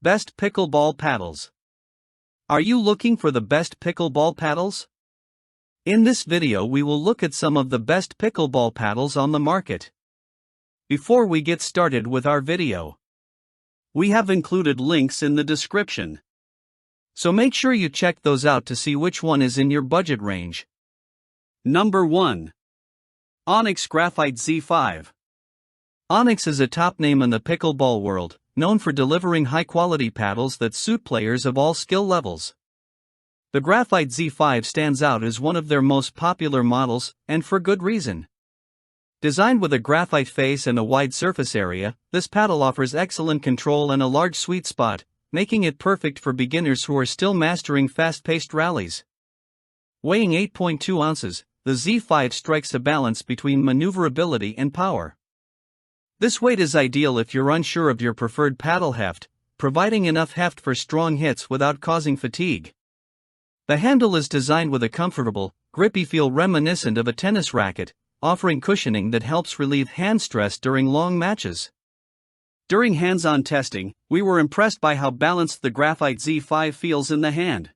Best Pickleball Paddles. Are you looking for the best pickleball paddles? In this video we will look at some of the best pickleball paddles on the market. Before we get started with our video, we have included links in the description. So make sure you check those out to see which one is in your budget range. Number 1. Onix Graphite Z5. Onix is a top name in the pickleball world, known for delivering high-quality paddles that suit players of all skill levels. The Graphite Z5 stands out as one of their most popular models, and for good reason. Designed with a graphite face and a wide surface area, this paddle offers excellent control and a large sweet spot, making it perfect for beginners who are still mastering fast-paced rallies. Weighing 8.2 ounces, the Z5 strikes a balance between maneuverability and power. This weight is ideal if you're unsure of your preferred paddle heft, providing enough heft for strong hits without causing fatigue. The handle is designed with a comfortable, grippy feel reminiscent of a tennis racket, offering cushioning that helps relieve hand stress during long matches. During hands-on testing, we were impressed by how balanced the Graphite Z5 feels in the hand.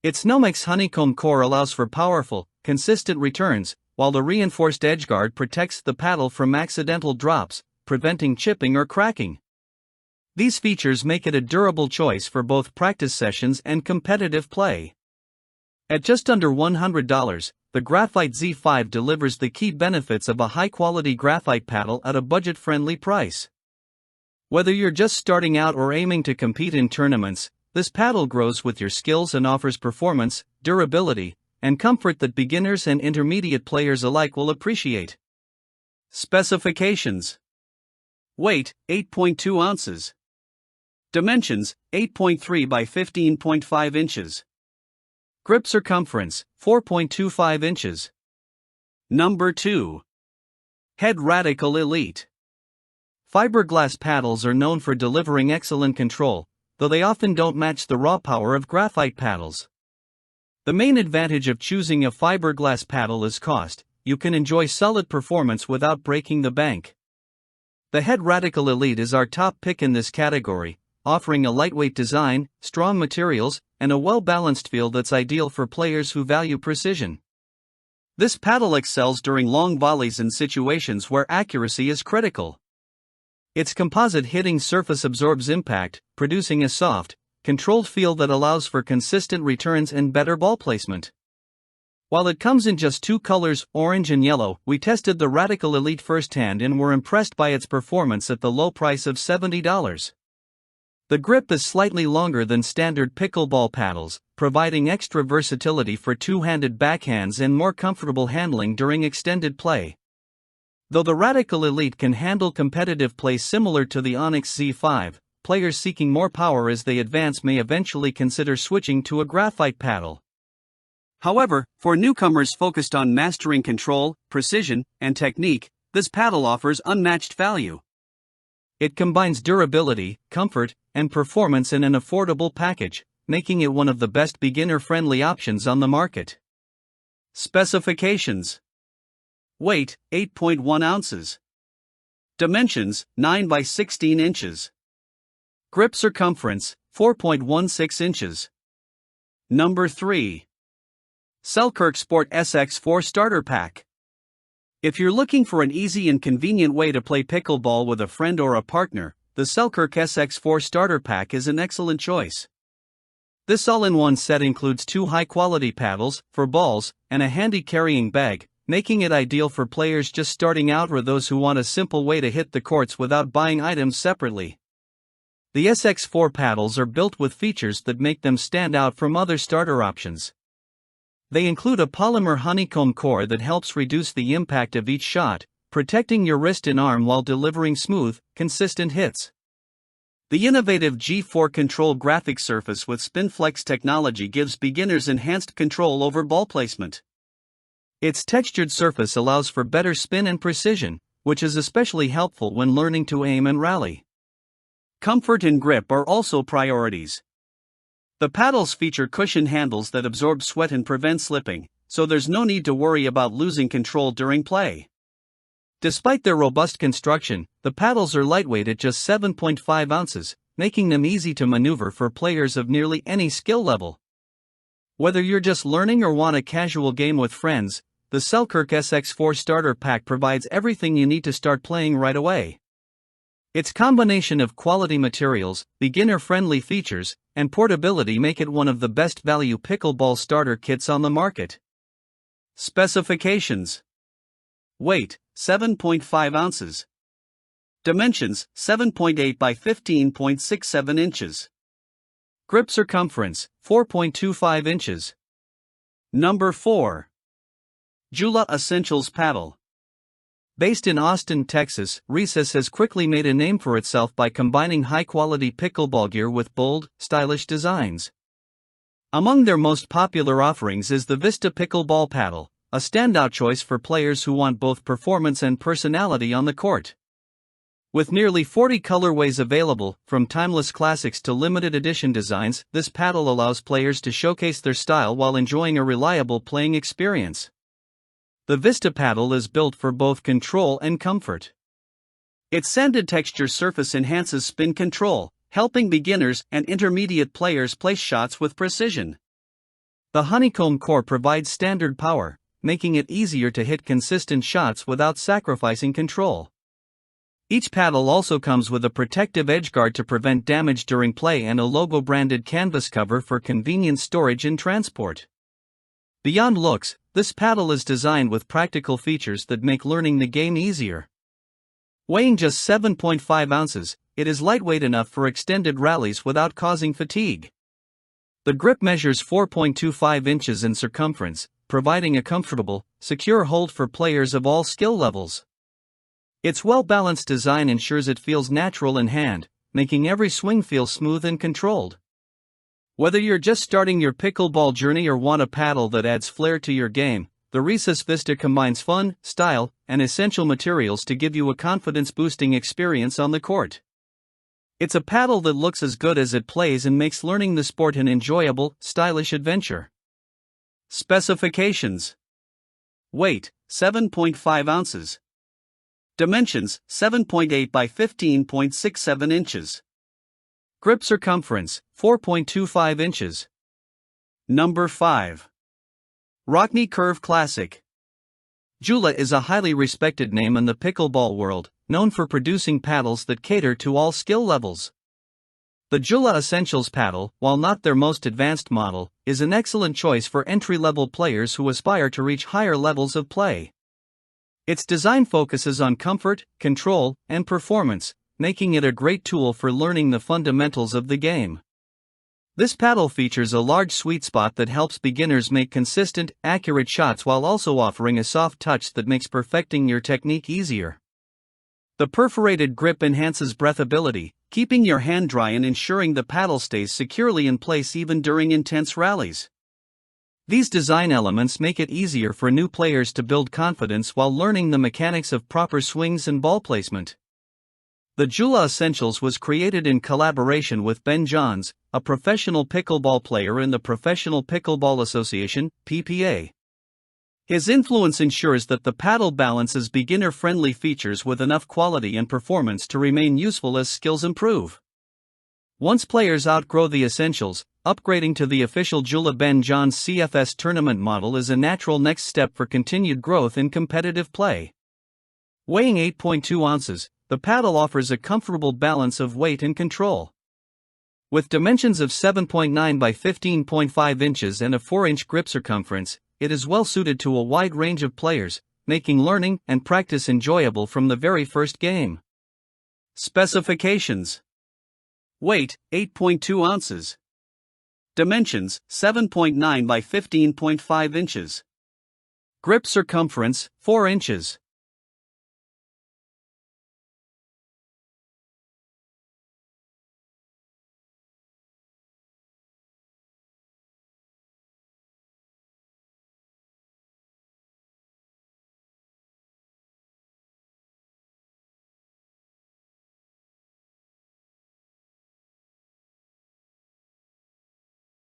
Its Nomex honeycomb core allows for powerful, consistent returns, while the reinforced edgeguard protects the paddle from accidental drops, preventing chipping or cracking. These features make it a durable choice for both practice sessions and competitive play. At just under $100, the Graphite Z5 delivers the key benefits of a high-quality graphite paddle at a budget-friendly price. Whether you're just starting out or aiming to compete in tournaments, this paddle grows with your skills and offers performance, durability, and comfort that beginners and intermediate players alike will appreciate. Specifications: weight, 8.2 ounces. Dimensions, 8.3 by 15.5 inches. Grip circumference, 4.25 inches. Number 2. Head Radical Elite. Fiberglass paddles are known for delivering excellent control, though they often don't match the raw power of graphite paddles. The main advantage of choosing a fiberglass paddle is cost. You can enjoy solid performance without breaking the bank. The Head Radical Elite is our top pick in this category, offering a lightweight design, strong materials, and a well-balanced feel that's ideal for players who value precision. This paddle excels during long volleys in situations where accuracy is critical. Its composite hitting surface absorbs impact, producing a soft, controlled feel that allows for consistent returns and better ball placement. While it comes in just two colors, orange and yellow, we tested the Radical Elite firsthand and were impressed by its performance at the low price of $70. The grip is slightly longer than standard pickleball paddles, providing extra versatility for two-handed backhands and more comfortable handling during extended play. Though the Radical Elite can handle competitive play similar to the Onix Z5, players seeking more power as they advance may eventually consider switching to a graphite paddle. However, for newcomers focused on mastering control, precision, and technique, this paddle offers unmatched value. It combines durability, comfort, and performance in an affordable package, making it one of the best beginner-friendly options on the market. Specifications: weight, 8.1 ounces. Dimensions, 9 by 16 inches. Grip circumference, 4.16 inches. Number 3. Selkirk Sport SX4 Starter Pack. If you're looking for an easy and convenient way to play pickleball with a friend or a partner, the Selkirk SX4 Starter Pack is an excellent choice. This all-in-one set includes two high-quality paddles, for balls, and a handy carrying bag, making it ideal for players just starting out or those who want a simple way to hit the courts without buying items separately. The SX4 paddles are built with features that make them stand out from other starter options. They include a polymer honeycomb core that helps reduce the impact of each shot, protecting your wrist and arm while delivering smooth, consistent hits. The innovative G4 Control graphic surface with SpinFlex technology gives beginners enhanced control over ball placement. Its textured surface allows for better spin and precision, which is especially helpful when learning to aim and rally. Comfort and grip are also priorities. The paddles feature cushioned handles that absorb sweat and prevent slipping, so there's no need to worry about losing control during play. Despite their robust construction, the paddles are lightweight at just 7.5 ounces, making them easy to maneuver for players of nearly any skill level. Whether you're just learning or want a casual game with friends, the Selkirk SX4 Starter Pack provides everything you need to start playing right away. Its combination of quality materials, beginner-friendly features, and portability make it one of the best value pickleball starter kits on the market. Specifications: weight, 7.5 ounces. Dimensions, 7.8 by 15.67 inches. Grip circumference, 4.25 inches. Number 4. JOOLA Essentials Paddle. Based in Austin, Texas, Recess has quickly made a name for itself by combining high-quality pickleball gear with bold, stylish designs. Among their most popular offerings is the Vista Pickleball Paddle, a standout choice for players who want both performance and personality on the court. With nearly 40 colorways available, from timeless classics to limited edition designs, this paddle allows players to showcase their style while enjoying a reliable playing experience. The Vista paddle is built for both control and comfort. Its sanded texture surface enhances spin control, helping beginners and intermediate players place shots with precision. The honeycomb core provides standard power, making it easier to hit consistent shots without sacrificing control. Each paddle also comes with a protective edgeguard to prevent damage during play and a logo-branded canvas cover for convenient storage and transport. Beyond looks, this paddle is designed with practical features that make learning the game easier. Weighing just 7.5 ounces, it is lightweight enough for extended rallies without causing fatigue. The grip measures 4.25 inches in circumference, providing a comfortable, secure hold for players of all skill levels. Its well-balanced design ensures it feels natural in hand, making every swing feel smooth and controlled. Whether you're just starting your pickleball journey or want a paddle that adds flair to your game, the Recess Vista combines fun, style, and essential materials to give you a confidence-boosting experience on the court. It's a paddle that looks as good as it plays and makes learning the sport an enjoyable, stylish adventure. Specifications: weight, 7.5 ounces. Dimensions, 7.8 by 15.67 inches. Grip circumference, 4.25 inches. Number 5. Rokne Curve Classic. JOOLA is a highly respected name in the pickleball world, known for producing paddles that cater to all skill levels. The JOOLA Essentials paddle, while not their most advanced model, is an excellent choice for entry-level players who aspire to reach higher levels of play. Its design focuses on comfort, control, and performance, making it a great tool for learning the fundamentals of the game. This paddle features a large sweet spot that helps beginners make consistent, accurate shots while also offering a soft touch that makes perfecting your technique easier. The perforated grip enhances breathability, keeping your hand dry and ensuring the paddle stays securely in place even during intense rallies. These design elements make it easier for new players to build confidence while learning the mechanics of proper swings and ball placement. The JOOLA Essentials was created in collaboration with Ben Johns, a professional pickleball player in the Professional Pickleball Association, PPA. His influence ensures that the paddle balances beginner-friendly features with enough quality and performance to remain useful as skills improve. Once players outgrow the Essentials, upgrading to the official JOOLA Ben Johns CFS tournament model is a natural next step for continued growth in competitive play. Weighing 8.2 ounces, the paddle offers a comfortable balance of weight and control. With dimensions of 7.9 by 15.5 inches and a 4-inch grip circumference, it is well suited to a wide range of players, making learning and practice enjoyable from the very first game. Specifications: weight, 8.2 ounces. Dimensions, 7.9 by 15.5 inches. Grip circumference, 4 inches.